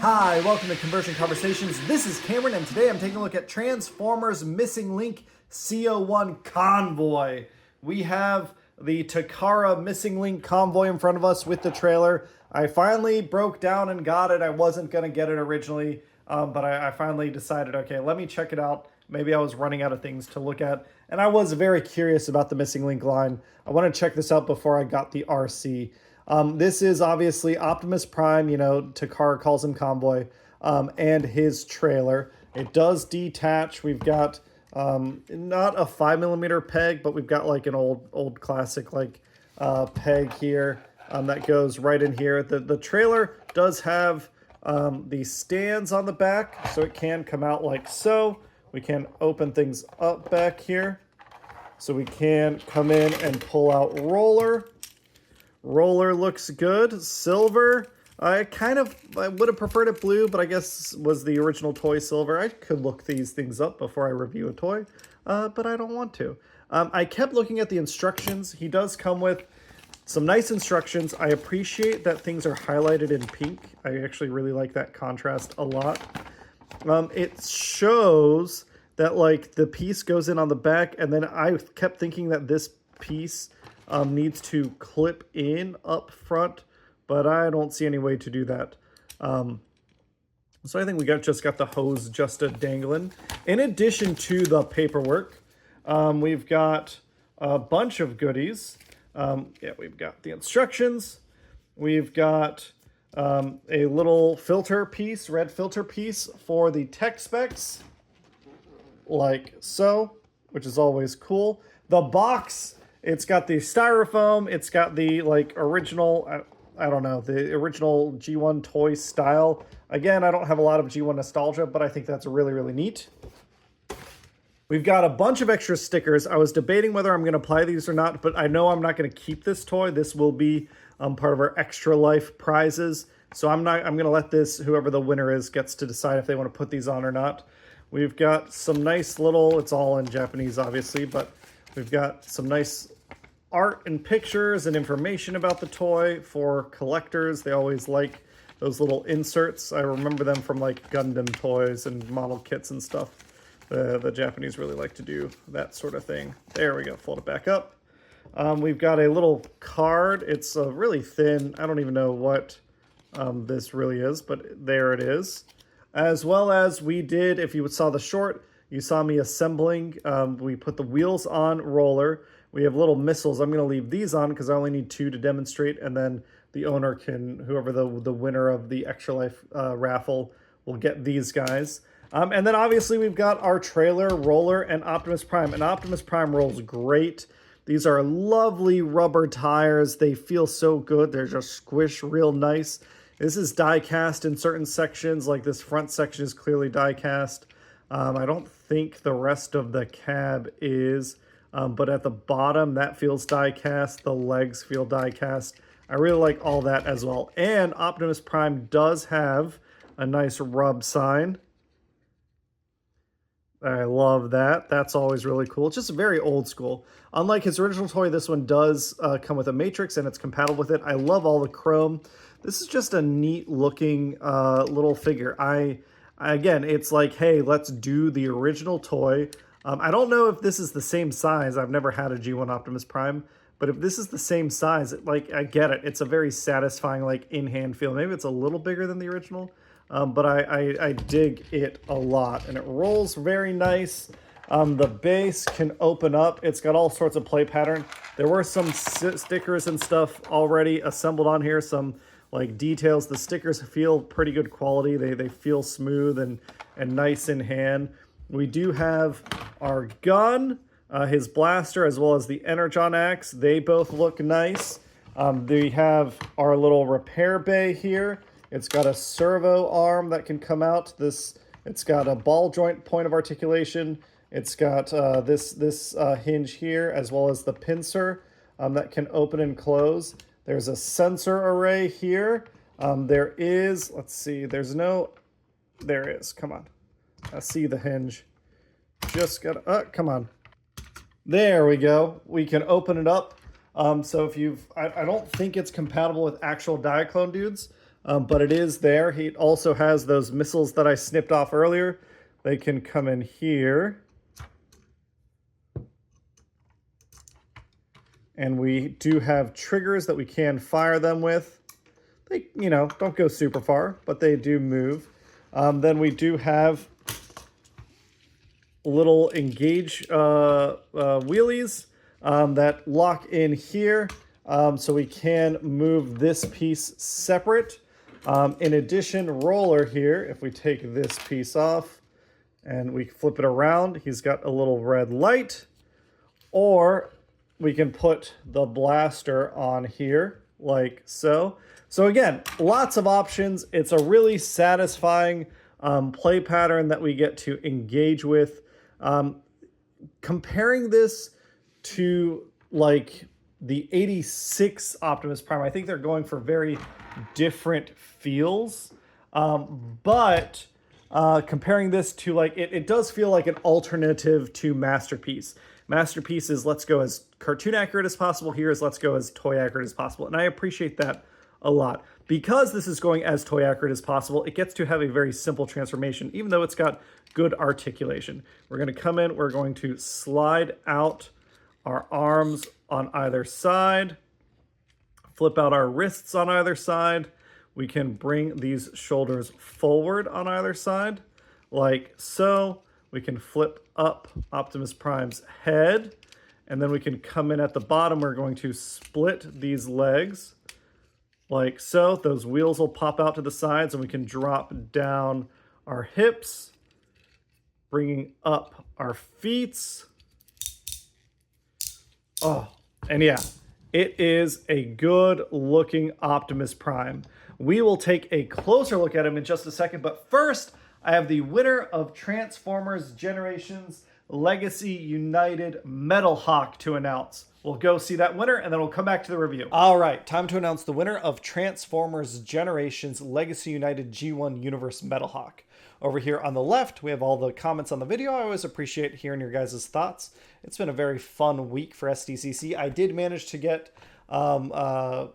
Hi, welcome to Conversion Conversations. This is Cameron, and today I'm taking a look at Transformers Missing Link C-01 Convoy. We have the Takara Missing Link Convoy in front of us with the trailer. I finally broke down and got it. I wasn't going to get it originally, but I finally decided, okay, let me check it out. Maybe I was running out of things to look at, and I was very curious about the Missing Link line. I want to check this out before I got the RC. This is obviously Optimus Prime, you know, Takara calls him Convoy, and his trailer. It does detach. We've got not a 5mm peg, but we've got like an old classic like peg here that goes right in here. The trailer does have the stands on the back, so it can come out like so. We can open things up back here, so we can come in and pull out Roller. Roller looks good. Silver, I would have preferred it blue, but I guess was the original toy silver. I could look these things up before I review a toy, but I don't want to. I kept looking at the instructions. He does come with some nice instructions. I appreciate that things are highlighted in pink. I actually really like that contrast a lot. It shows that like the piece goes in on the back, and then I kept thinking that this piece needs to clip in up front, but I don't see any way to do that. So I think we just got the hose just dangling. In addition to the paperwork, we've got a bunch of goodies. We've got the instructions. We've got a little filter piece, red filter piece for the tech specs, like so, which is always cool. The box, it's got the styrofoam, it's got the like original, I don't know, the original G1 toy style. Again, I don't have a lot of G1 nostalgia, but I think that's really, really neat. We've got a bunch of extra stickers. I was debating whether I'm going to apply these or not, but I know I'm not going to keep this toy. This will be part of our extra life prizes. So I'm going to let this, whoever the winner is, gets to decide if they want to put these on or not. We've got some nice little, it's all in Japanese obviously, but we've got some nice art and pictures and information about the toy for collectors. They always like those little inserts. I remember them from like Gundam toys and model kits and stuff. The Japanese really like to do that sort of thing. There we go, fold it back up. We've got a little card. It's really thin. I don't even know what this really is, but there it is. As well as we did, if you saw the short, you saw me assembling. We put the wheels on Roller. We have little missiles. I'm going to leave these on because I only need 2 to demonstrate, and then the owner can, whoever the winner of the Extra Life raffle will get these guys. And then obviously we've got our trailer, Roller, and Optimus Prime. And Optimus Prime rolls great. These are lovely rubber tires. They feel so good. They're just squish real nice. This is die cast in certain sections, like this front section is clearly die cast. I don't think the rest of the cab is, but at the bottom that feels die cast. The legs feel die cast. I really like all that as well. And Optimus Prime does have a nice rub sign. I love that. That's always really cool. It's just very old school. Unlike his original toy, this one does come with a matrix and it's compatible with it. I love all the chrome. This is just a neat looking little figure. Again, it's like, hey, let's do the original toy. I don't know if this is the same size. I've never had a G1 Optimus Prime, but if this is the same size, I get it. It's a very satisfying, like, in-hand feel. Maybe it's a little bigger than the original, but I dig it a lot, and it rolls very nice. The base can open up. It's got all sorts of play pattern. There were some stickers and stuff already assembled on here, some like details. The stickers feel pretty good quality. They feel smooth and nice in hand. We do have our gun, his blaster, as well as the Energon axe. They both look nice. We have our little repair bay here. It's got a servo arm that can come out. It's got a ball joint point of articulation. It's got this hinge here, as well as the pincer that can open and close. There's a sensor array here. There is, let's see, there is, come on. I see the hinge. Just gotta, come on. There we go. We can open it up. So if I don't think it's compatible with actual Diaclone dudes, but it is there. He also has those missiles that I snipped off earlier. They can come in here. And we do have triggers that we can fire them with. They, you know, don't go super far, but they do move. Then we do have little engage wheelies that lock in here. So we can move this piece separate. In addition, roller here, if we take this piece off and we flip it around, he's got a little red light. Or we can put the blaster on here like so. So again, lots of options. It's a really satisfying play pattern that we get to engage with. Comparing this to like the 86 Optimus Prime, I think they're going for very different feels. But comparing this to like, it does feel like an alternative to Masterpiece. Masterpiece is let's go as cartoon accurate as possible. Here is let's go as toy accurate as possible. And I appreciate that a lot. Because this is going as toy accurate as possible, it gets to have a very simple transformation, even though it's got good articulation. We're going to come in, we're going to slide out our arms on either side, flip out our wrists on either side. We can bring these shoulders forward on either side, like so. We can flip up Optimus Prime's head, and then we can come in at the bottom. We're going to split these legs like so. Those wheels will pop out to the sides, and we can drop down our hips, bringing up our feet. Oh, and yeah, it is a good looking Optimus Prime. We will take a closer look at him in just a second, but first, I have the winner of Transformers Generations Legacy United Metal Hawk to announce. We'll go see that winner, and then we'll come back to the review. All right, time to announce the winner of Transformers Generations Legacy United G1 Universe Metal Hawk. Over here on the left, we have all the comments on the video. I always appreciate hearing your guys' thoughts. It's been a very fun week for SDCC. I did manage to get Jetfire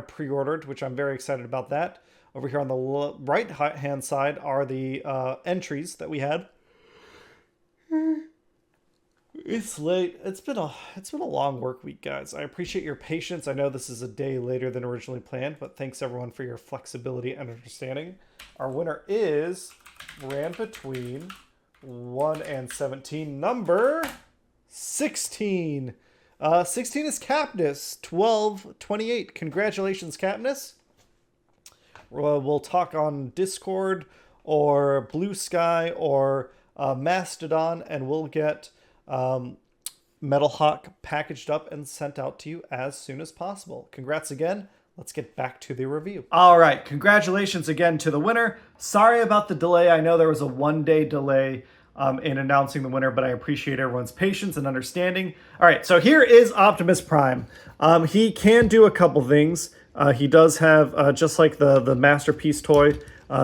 pre-ordered, which I'm very excited about that. Over here on the right-hand side are the entries that we had. It's late. It's been a long work week, guys. I appreciate your patience. I know this is a day later than originally planned, but thanks everyone for your flexibility and understanding. Our winner is ran between 1 and 17, number 16. 16 is Capnus, 1228. Congratulations, Capnus. We'll talk on Discord or Blue Sky or Mastodon, and we'll get Metal Hawk packaged up and sent out to you as soon as possible. Congrats again. Let's get back to the review. All right, congratulations again to the winner. Sorry about the delay. I know there was a one-day delay in announcing the winner, but I appreciate everyone's patience and understanding. All right, so here is Optimus Prime. He can do a couple things. He does have, just like the Masterpiece toy,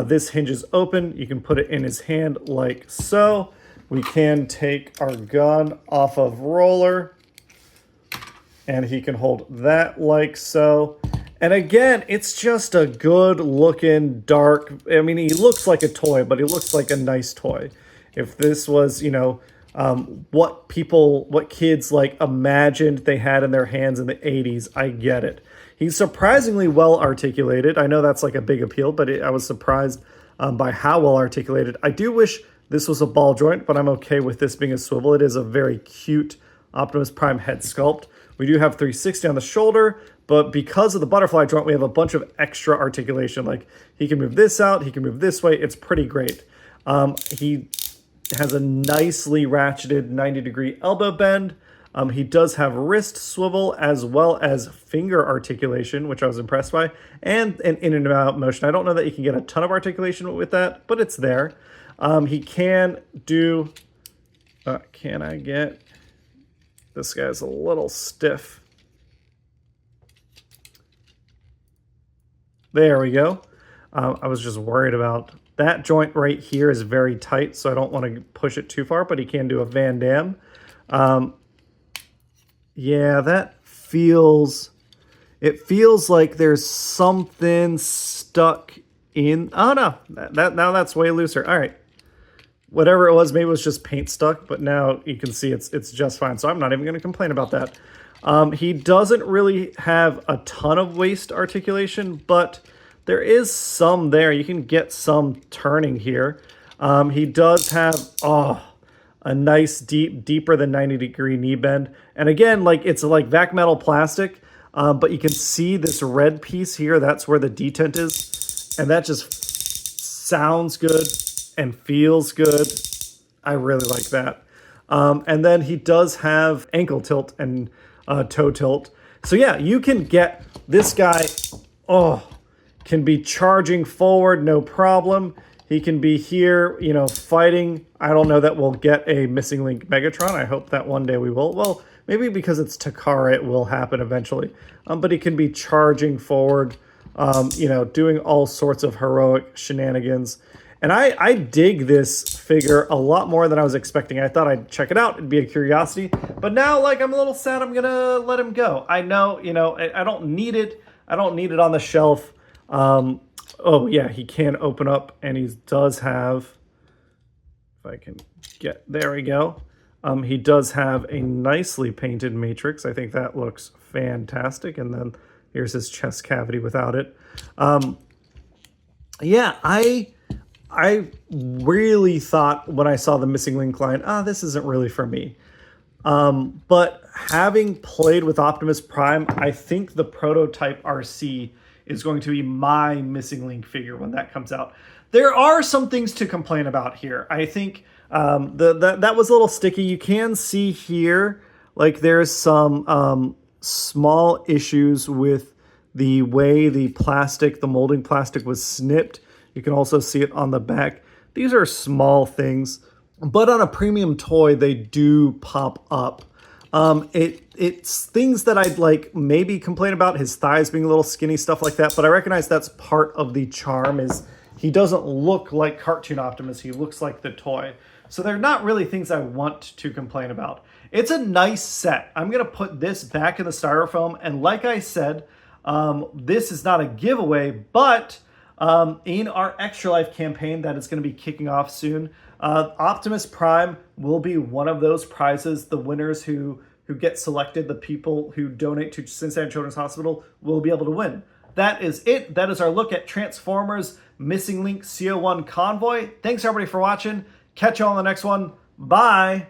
this hinges open. You can put it in his hand like so. We can take our gun off of roller, and he can hold that like so. And again, it's just a good looking dark, I mean, he looks like a toy, but he looks like a nice toy. If this was, you know, what kids like imagined they had in their hands in the 80s, I get it. He's surprisingly well articulated. I know that's like a big appeal, but I was surprised by how well articulated. I do wish this was a ball joint, but I'm okay with this being a swivel. It is a very cute Optimus Prime head sculpt. We do have 360 on the shoulder, but because of the butterfly joint, we have a bunch of extra articulation. Like he can move this out, he can move this way. It's pretty great. He has a nicely ratcheted 90-degree elbow bend. He does have wrist swivel as well as finger articulation, which I was impressed by, and an in and out motion. I don't know that you can get a ton of articulation with that, but it's there. He can do, can I get, this guy's a little stiff. There we go. I was just worried about that joint right here is very tight, so I don't want to push it too far, but he can do a Van Damme. Yeah, that feels, It feels like there's something stuck in... Oh, no. Now that's way looser. All right. Whatever it was, maybe it was just paint stuck, but now you can see it's just fine. So I'm not even going to complain about that. He doesn't really have a ton of waist articulation, but there is some there. You can get some turning here. He does have a nice deeper than 90-degree knee bend. And again, like it's like vac metal plastic, but you can see this red piece here. That's where the detent is. And that just sounds good and feels good. I really like that. And then he does have ankle tilt and toe tilt. So yeah, you can get this guy, can be charging forward, no problem. He can be here, you know, fighting. I don't know that we'll get a Missing Link Megatron. I hope that one day we will. Well, maybe because it's Takara, it will happen eventually. But he can be charging forward, you know, doing all sorts of heroic shenanigans. And I dig this figure a lot more than I was expecting. I thought I'd check it out. It'd be a curiosity. But now, like, I'm a little sad I'm going to let him go. I know, you know, I don't need it. I don't need it on the shelf. Oh, yeah, he can open up, and he does have, if I can get, there we go. He does have a nicely painted matrix. I think that looks fantastic. And then here's his chest cavity without it. Yeah, I really thought when I saw the Missing Link line, this isn't really for me. But having played with Optimus Prime, I think the prototype RC is going to be my Missing Link figure when that comes out. There are some things to complain about here. I think that was a little sticky. You can see here, like there's some small issues with the way the plastic, the molding plastic was snipped. You can also see it on the back. These are small things, but on a premium toy, they do pop up. It's things that I'd like maybe complain about, his thighs being a little skinny, stuff like that. But I recognize that's part of the charm is he doesn't look like cartoon Optimus. He looks like the toy. So they're not really things I want to complain about. It's a nice set. I'm going to put this back in the styrofoam. And like I said, this is not a giveaway, but in our Extra Life campaign that is going to be kicking off soon, Optimus Prime will be one of those prizes. The winners who get selected, the people who donate to Cincinnati Children's Hospital, will be able to win. That is it. That is our look at Transformers Missing Link C-01 Convoy. Thanks everybody for watching. Catch you all on the next one. Bye.